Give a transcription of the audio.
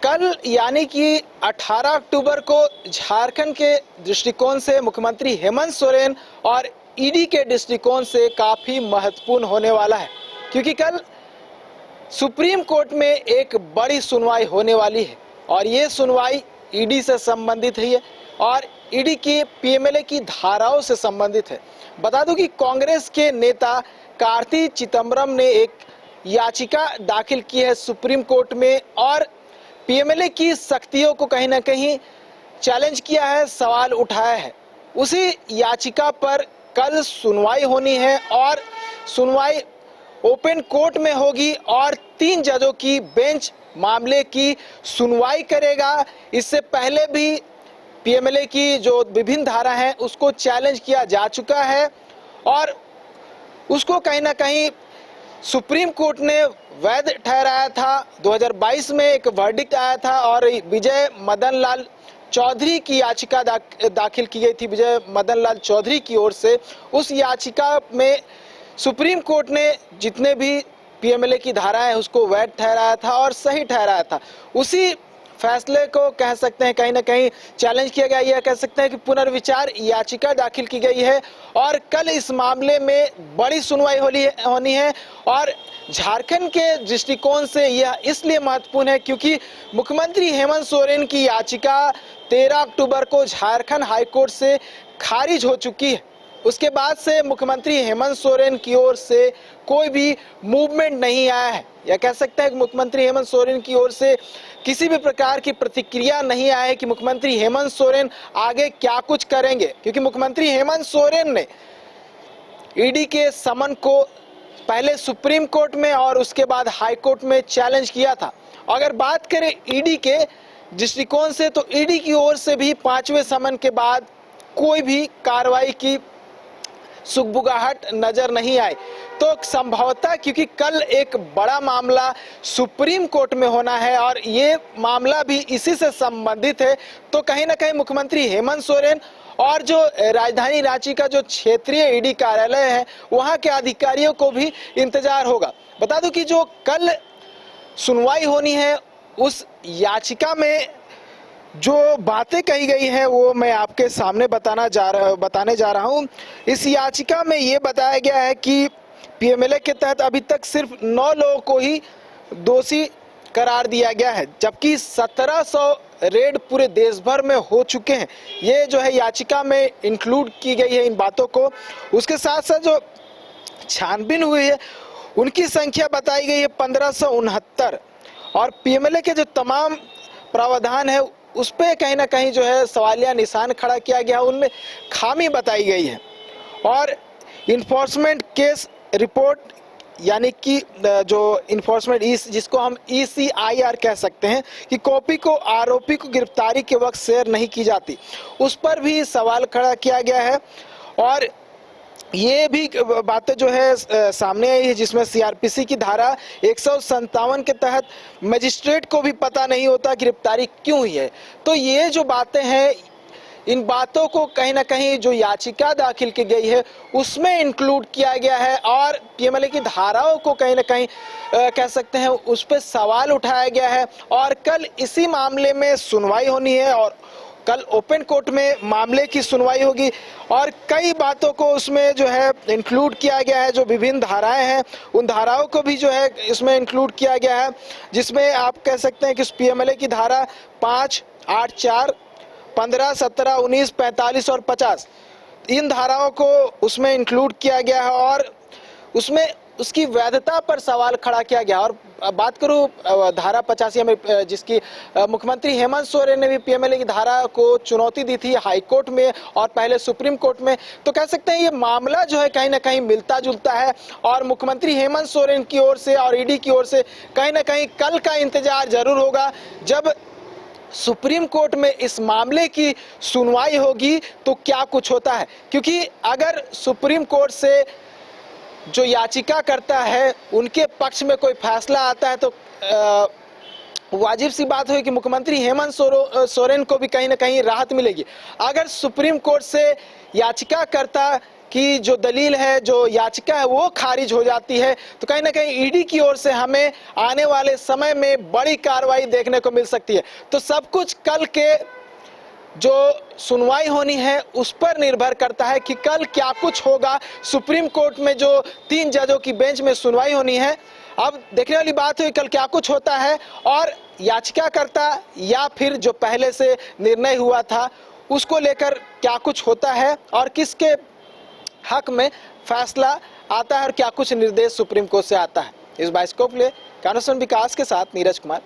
कल यानी कि 18 अक्टूबर को झारखंड के दृष्टिकोण से मुख्यमंत्री हेमंत सोरेन और ईडी के दृष्टिकोण से काफ़ी महत्वपूर्ण होने वाला है, क्योंकि कल सुप्रीम कोर्ट में एक बड़ी सुनवाई होने वाली है और ये सुनवाई ईडी से संबंधित है और ईडी की पीएमएलए की धाराओं से संबंधित है। बता दूं कि कांग्रेस के नेता कार्ति चिदंबरम ने एक याचिका दाखिल की है सुप्रीम कोर्ट में और पीएमएलए की शक्तियों को कहीं ना कहीं चैलेंज किया है, सवाल उठाया है। उसी याचिका पर कल सुनवाई होनी है और सुनवाई ओपन कोर्ट में होगी और 3 जजों की बेंच मामले की सुनवाई करेगा। इससे पहले भी पीएमएलए की जो विभिन्न धारा हैं उसको चैलेंज किया जा चुका है और उसको कहीं ना कहीं सुप्रीम कोर्ट ने वैध ठहराया था। 2022 में एक वर्डिक्ट आया था और विजय मदन लाल चौधरी की याचिका दाखिल की गई थी, विजय मदन लाल चौधरी की ओर से। उस याचिका में सुप्रीम कोर्ट ने जितने भी पीएमएलए की धारा है उसको वैध ठहराया था और सही ठहराया था। उसी फैसले को कह सकते हैं कहीं ना कहीं चैलेंज किया गया। यह कह सकते हैं कि पुनर्विचार याचिका दाखिल की गई है और कल इस मामले में बड़ी सुनवाई होनी है और झारखंड के दृष्टिकोण से यह इसलिए महत्वपूर्ण है क्योंकि मुख्यमंत्री हेमंत सोरेन की याचिका 13 अक्टूबर को झारखंड हाईकोर्ट से खारिज हो चुकी है। उसके बाद से मुख्यमंत्री हेमंत सोरेन की ओर से कोई भी मूवमेंट नहीं आया है, या कह सकते हैं कि मुख्यमंत्री हेमंत सोरेन की ओर से किसी भी प्रकार की प्रतिक्रिया नहीं आई है कि मुख्यमंत्री हेमंत सोरेन आगे क्या कुछ करेंगे, क्योंकि मुख्यमंत्री हेमंत सोरेन ने ईडी के समन को पहले सुप्रीम कोर्ट में और उसके बाद हाई कोर्ट में चैलेंज किया था। अगर बात करें ईडी के दृष्टिकोण से तो ईडी की ओर से भी 5वें समन के बाद कोई भी कार्रवाई की सुगबुगाहट नजर नहीं आई। तो संभवतः क्योंकि कल एक बड़ा मामला सुप्रीम कोर्ट में होना है और ये मामला भी इसी से संबंधित है, तो कहीं ना कहीं मुख्यमंत्री हेमंत सोरेन और जो राजधानी रांची का जो क्षेत्रीय ईडी कार्यालय है वहां के अधिकारियों को भी इंतजार होगा। बता दूं कि जो कल सुनवाई होनी है उस याचिका में जो बातें कही गई हैं वो मैं आपके सामने बताने जा रहा हूं। इस याचिका में ये बताया गया है कि पीएमएलए के तहत अभी तक सिर्फ 9 लोगों को ही दोषी करार दिया गया है, जबकि 1700 रेड पूरे देश भर में हो चुके हैं। ये जो है याचिका में इंक्लूड की गई है इन बातों को। उसके साथ साथ जो छानबीन हुई है उनकी संख्या बताई गई है 1569 और पीएमएलए के जो तमाम प्रावधान है उस पर कहीं ना कहीं जो है सवालिया निशान खड़ा किया गया, उनमें खामी बताई गई है। और इन्फोर्समेंट केस रिपोर्ट यानी कि जो इन्फोर्समेंट जिसको हम ECIR कह सकते हैं कि कॉपी को आरोपी को गिरफ्तारी के वक्त शेयर नहीं की जाती, उस पर भी सवाल खड़ा किया गया है। और ये भी बातें जो है सामने आई है जिसमें सीआरपीसी की धारा 157 के तहत मजिस्ट्रेट को भी पता नहीं होता गिरफ्तारी क्यों हुई है। तो ये जो बातें हैं इन बातों को कहीं ना कहीं जो याचिका दाखिल की गई है उसमें इंक्लूड किया गया है और पीएमएलए की धाराओं को कहीं ना कहीं कह सकते हैं उस पर सवाल उठाया गया है। और कल इसी मामले में सुनवाई होनी है और कल ओपन कोर्ट में मामले की सुनवाई होगी और कई बातों को उसमें जो है इंक्लूड किया गया है। जो विभिन्न धाराएं हैं उन धाराओं को भी जो है इसमें इंक्लूड किया गया है, जिसमें आप कह सकते हैं कि उस पीएमएलए की धारा 5, 8, 4, 15, 17, 19, 45 और 50 इन धाराओं को उसमें इंक्लूड किया गया है और उसमें उसकी वैधता पर सवाल खड़ा किया गया। और बात करूं धारा 85 में जिसकी मुख्यमंत्री हेमंत सोरेन ने भी पीएमएलए की धारा को चुनौती दी थी हाई कोर्ट में और पहले सुप्रीम कोर्ट में, तो कह सकते हैं ये मामला जो है कहीं ना कहीं मिलता जुलता है और मुख्यमंत्री हेमंत सोरेन की ओर से और ईडी की ओर से कहीं ना कहीं कल का इंतजार जरूर होगा जब सुप्रीम कोर्ट में इस मामले की सुनवाई होगी तो क्या कुछ होता है। क्योंकि अगर सुप्रीम कोर्ट से जो याचिका करता है उनके पक्ष में कोई फैसला आता है तो वाजिब सी बात है कि मुख्यमंत्री हेमंत सोरेन को भी कहीं ना कहीं राहत मिलेगी। अगर सुप्रीम कोर्ट से याचिकाकर्ता कि जो दलील है, जो याचिका है, वो खारिज हो जाती है, तो कहीं ना कहीं ईडी की ओर से हमें आने वाले समय में बड़ी कार्रवाई देखने को मिल सकती है। तो सब कुछ कल के जो सुनवाई होनी है उस पर निर्भर करता है कि कल क्या कुछ होगा। सुप्रीम कोर्ट में जो 3 जजों की बेंच में सुनवाई होनी है, अब देखने वाली बात है कल क्या कुछ होता है और याचिकाकर्ता या फिर जो पहले से निर्णय हुआ था उसको लेकर क्या कुछ होता है और किसके हक में फैसला आता है और क्या कुछ निर्देश सुप्रीम कोर्ट से आता है। इस बाइस्कोप के लिए कानून विकास के साथ नीरज कुमार।